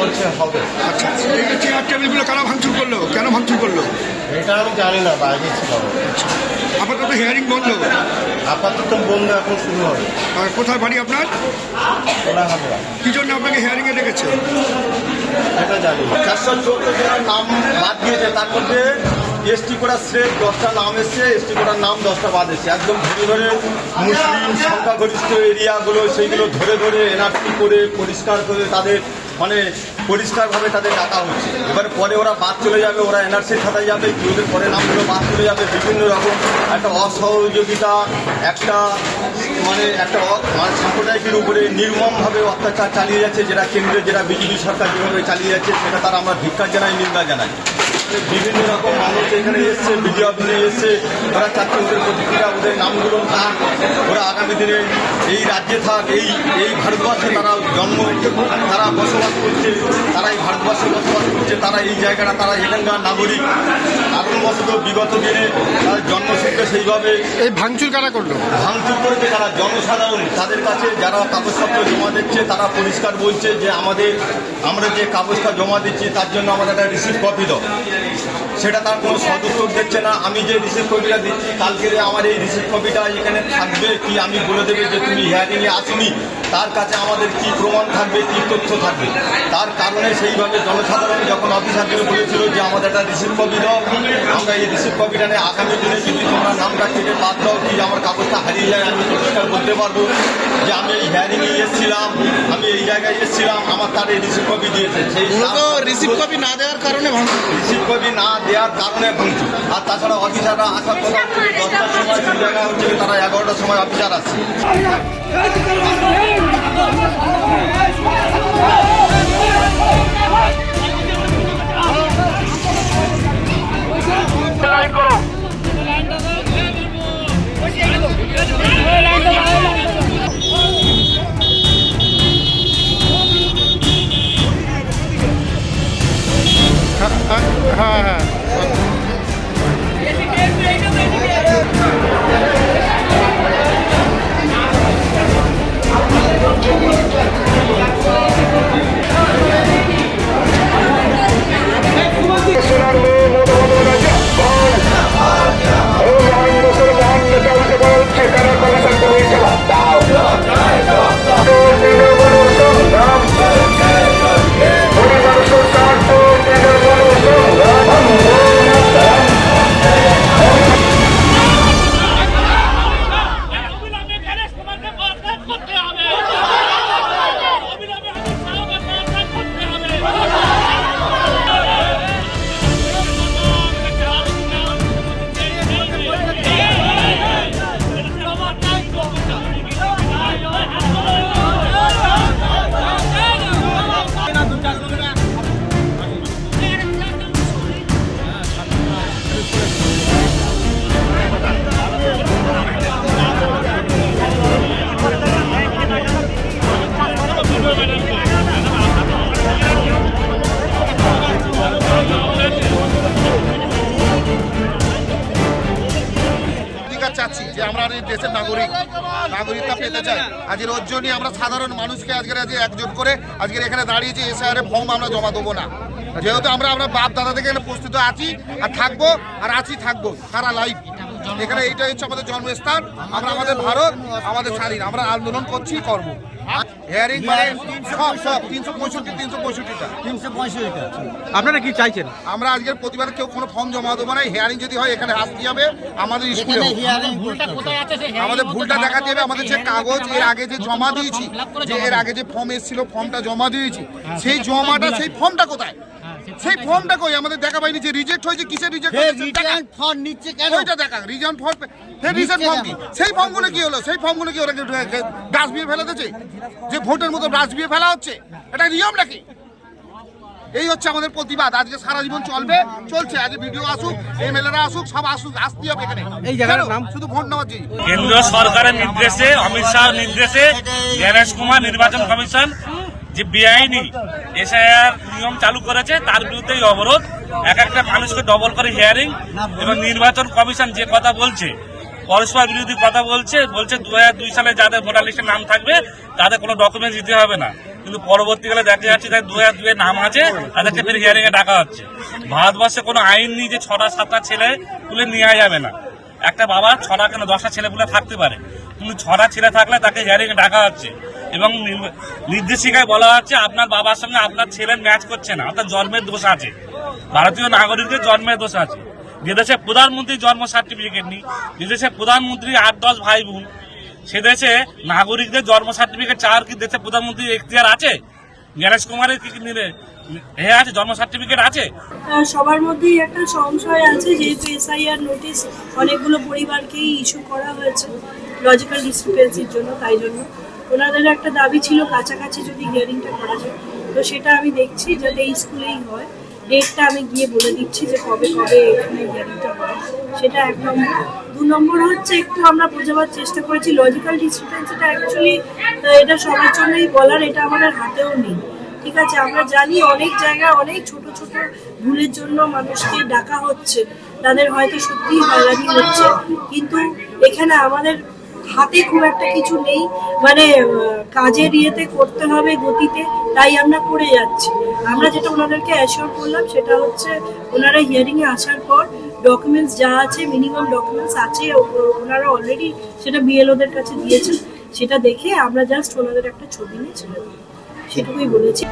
বলছে হবে। আচ্ছা, এই যে চেয়ার টেবিলগুলো কারা ভাঙচুর করলো, কেন ভাঙচুর করলো? এটা আমি জানি না, বাইরে ছিল। আচ্ছা, আপাতত হিয়ারিং বন্ধ? আপাতত বন্ধ, এখন শুরু হবে। আর কোথায় বাড়ি আপনার? কোলাহাটে। কি জন্য আপনাকে হিয়ারিংয়ে ডেকেছে? এটা জানি না। 414 জনের নাম বাদ দিয়েছে, তার মধ্যে এসটি কোটার শ্রেড 10টা নাম এসছে, এসটি কোটার নাম 10টা বাদ এসছে। একদম ধরে ধরে মুসলিম সংখ্যাগরিষ্ঠ এরিয়াগুলো সেইগুলো ধরে ধরে এনআরসি করে পরিষ্কার করে তাদের মানে পরিষ্কারভাবে তাদের ডাকা হচ্ছে। এবারে পরে ওরা বাদ চলে যাবে, ওরা এনআরসির খাতায় যাবে, ওদের পরে নামগুলো বাদ চলে যাবে। বিভিন্ন রকম একটা অসহযোগিতা, একটা মানে সাম্প্রদায়িকের উপরে নির্মমভাবে অত্যাচার চালিয়ে যাচ্ছে, যেটা কেন্দ্রের যেটা বিজেপি সরকার যেভাবে চালিয়ে যাচ্ছে সেটা তারা আমরা ধিক্কার জানাই, নিন্দা জানাই। বিভিন্ন রকম মানুষ এখানে এসছে, বিডিও অফিসে এসছে, ওরা চাচ্ছে ওদের প্রতিক্রিয়া, ওদের নামগুলো থাক, ওরা আগামী দিনে এই রাজ্যে থাক, এই ভারতবর্ষে তারা তারা বসবাস করছে, তারা এই ভারতবর্ষে বসবাস করছে, তারা এই জায়গাটা, তারা এখানকার নাগরিক। কারণবশত বিগত দিনে তার জন্মসূত্রে সেইভাবে এই ভাঙচুর কারা করলো? ভাঙচুর করেছে তারা জনসাধারণ। তাদের কাছে যারা কাগজপত্র জমা দিচ্ছে তারা পরিষ্কার বলছে যে আমরা যে কাগজটা জমা দিচ্ছি তার জন্য আমাদের একটা রিসিভ কপি দাও। সেটা তার কোনো সদুত্তর দিচ্ছে না। আমি যে রিসিভ কপিটা দিচ্ছি, কালকে আমার এই রিসিভ কপিটা এখানে থাকবে কি, আমি বলে দেবে যে তুমি হিয়ারিংয়ে আসুনি, তার কাছে আমাদের কি প্রমাণ থাকবে, কি তথ্য থাকবে। তার কারণে সেইভাবে জনসাধারণ যখন অফিসারদের বলেছিল যে আমাদের একটা রিসিভ কপি দাও, আমরা এই রিসিভ কপিটা নিয়ে আগামী দিনে যদি তোমরা নামটা কেটে বাদ দাও, কি আমার কাগজটা হারিয়ে যায়, আমি পরিষ্কার করতে পারবো যে আমি এই হিয়ারিংয়ে এসেছিলাম, আমি এই জায়গায় এসেছিলাম, আমার তার এই রিসিভ কপি দিয়েছে। সেই রিসিভ কপি না দেওয়ার কারণে রিসিভ কপি না দেওয়ার কারণে ভাঙচুর। আর তাছাড়া অফিসাররা আসার কথা হচ্ছে 10টার সময়, সেই জায়গা হচ্ছে তারা 11টার সময় অফিসার আসছে। হ্যাঁ হ্যাঁ চাচ্ছি যে আমরা এই দেশের নাগরিকতা পেতে চাই। আজকের ওর জন্যই আমরা সাধারণ মানুষকে আজকের একজোট করে আজকের এখানে দাঁড়িয়েছি। এসআইআর ফর্ম আমরা জমা দেবো না, যেহেতু আমরা বাপ দাদা থেকে এখানে প্রস্তুত আছি আর থাকবো, আর থাকবো সারা লাইফ এখানে। এইটাই হচ্ছে আমাদের জন্মস্থান, আমরা আমাদের ভারত, আমাদের স্বাধীন, আমরা আন্দোলন করছি, করবো। হিয়ারিং মানে সব 365টা। আপনারা কি চাইছেন? আমরা আজকের প্রতিবাদে কেউ কোনো ফর্ম জমা দেবো না। হিয়ারিং যদি হয় এখানে আসতে হবে, আমাদের স্কুলে আমাদের ভুলটা দেখাতে হবে। আমাদের যে কাগজ এর আগে যে জমা দিয়েছি, যে এর আগে যে ফর্ম এসেছিল, ফর্মটা জমা দিয়েছি, সেই জমাটা, সেই ফর্মটা কোথায়? সেই ফর্মটা কই আমাদের দেখা পাইনি। যে রিজেক্ট হয়েছে, কিসের রিজেক্ট হয়েছে ফর্ম নিচ্ছে কেন, ওইটা দেখা। রিজন ফর্ম, রিজেক্ট ফর্ম কি? সেই ফর্মগুলো কি হলো? সেই ফর্মগুলো কি ওরা ডাস্টবিনে ফেলে দিয়েছে? যে ভোটের মতো ডাস্টবিনে ফেলা হচ্ছে, এটা নিয়ম নাকি? এই হচ্ছে আমাদের প্রতিবাদ। আজকে সারা জীবন চলছে। আজকে ভিডিও আসুক, এমএলএরা আসুক, সব আসুক, আসতে হবে এখানে। এই জায়গার নাম শুধু ভোট নেওয়ার জন্য। কেন্দ্র সরকারের নির্দেশে, অমিত শাহর নির্দেশে জ্ঞানেশ কুমার নির্বাচন কমিশন যে বেআইনি এসআইআর নিয়ম চালু করেছে, তার বিরুদ্ধে অবরোধ। এক একটা মানুষকে ডবল করে হিয়ারিং, এবং নির্বাচন কমিশন যে কথা বলছে পরস্পর বিরোধী কথা বলছে 2002 সালে যাদের ভোটার লিস্টে নাম থাকবে তাদের কোনো ডকুমেন্টস দিতে হবে না, কিন্তু পরবর্তীকালে দেখা যাচ্ছে তাদের 2002 নাম আছে, তাদেরকে ফের হিয়ারিং এ ডাকা হচ্ছে। ভারতবর্ষে কোনো আইন নেই যে 6টা-7টা ছেলে তুলে নেওয়া যাবে না। একটা বাবা 6টা কেন 10টা ছেলে পুলে থাকতে পারে, কিন্তু 6টা ছেলে থাকলে তাকে হিয়ারিং এ ডাকা হচ্ছে এবং নির্দেশিকায় বলা হচ্ছে আপনার বাবার সঙ্গে আপনার ছেলে ম্যাচ করছে না, আপনার জন্মের দোষ আছে, ভারতীয় নাগরিকের জন্মের দোষ আছে। যে দেশে প্রধানমন্ত্রীর জন্ম সার্টিফিকেট নেই, যে দেশে প্রধানমন্ত্রী 8-10 ভাই বোন, সে দেশে নাগরিকদের জন্ম সার্টিফিকেট চাওয়ার কি দেশে প্রধানমন্ত্রীর এখতিয়ার আছে? জ্ঞানেশ কুমারের কি আছে জন্ম সার্টিফিকেট আছে? সবার মধ্যেই একটা সংশয় আছে, যেহেতু এসআইআর নোটিশ অনেকগুলো পরিবারকেই ইস্যু করা হয়েছে লজিক্যাল ডিসক্রিপেন্সির জন্য, তাই জন্য ওনাদের একটা দাবি ছিল কাছাকাছি যদি হিয়ারিংটা করা যায়। তো সেটা আমি দেখছি যাতে এই স্কুলেই হয়, ডেটটা আমি গিয়ে বলে দিচ্ছি যে কবে এখানে হিয়ারিংটা হয়, সেটা 1 নম্বর। 2 নম্বর হচ্ছে একটু আমরা বোঝাবার চেষ্টা করেছি লজিক্যাল ডিসক্রিপেন্সিটা অ্যাকচুয়ালি এটা সবার জন্যই বলার, এটা আমাদের হাতেও নেই। ঠিক আছে, আমরা জানি অনেক জায়গায় অনেক ছোট ছোট ভুলের জন্য মানুষকে ডাকা হচ্ছে, তাদের হয়তো সত্যিই হয়রানি হচ্ছে, কিন্তু এখানে আমাদের হাতে খুব একটা কিছু নেই, মানে কাজের ইয়েতে করতে হবে গতিতে, তাই আমরা করে যাচ্ছি। আমরা যেটা ওনাদেরকে অ্যাসিওর করলাম সেটা হচ্ছে ওনারা হিয়ারিংয়ে আসার পর ডকুমেন্টস যা আছে, মিনিমাম ডকুমেন্টস আছে, ওনারা অলরেডি সেটা বিএলওদের কাছে দিয়েছেন, সেটা দেখে আমরা জাস্ট ওনাদের একটা ছবি নিয়ে ছেড়ে দেবো, সেটুকুই বলেছি।